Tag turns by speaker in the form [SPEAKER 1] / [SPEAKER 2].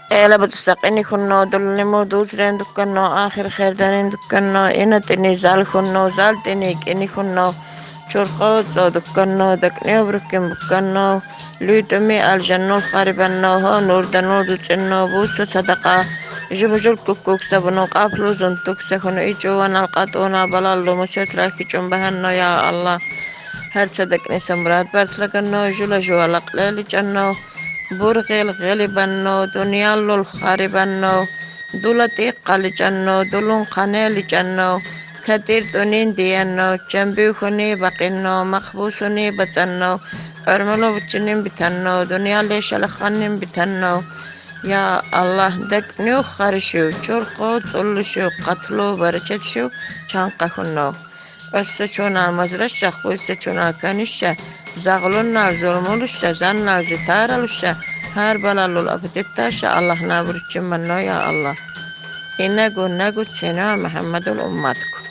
[SPEAKER 1] Ela batusak ini kunno dullimu dulsren dukkanno akhir khairdanin dukkanno inatini zal kunno zaltini ini kunno churkho zo dukkanno dakne obrukim bukkanno lütumi aljannul kharibanno ho nurdanu ducenno busu sadaqa jubujul kukuk sabunu qaflu zuntuk sekunu ijuwan alqatuna balallu musetra kichumbahanno ya Allah her sadakni samrat bartlaganno jula jualaq leli channo burghil ghalibanno dunyallul kharibanno dulati qalichanno dulun qanelichanno katir tunin diyanno chambi baqinno maqbusuni batanno örmelo bichinin bitanno dunyale shalaqanin bitanno ya Allah daknu kharishu churqo tsullushu qatlu barachatsu chanqahunno Össechuna mazrasha khusechuna kanisha zaglunna zulmulusha zanna zitaralusha her balalul abdettasha Allah naburchim manno ya Allah inagu nagu chena Muhammadul ummatku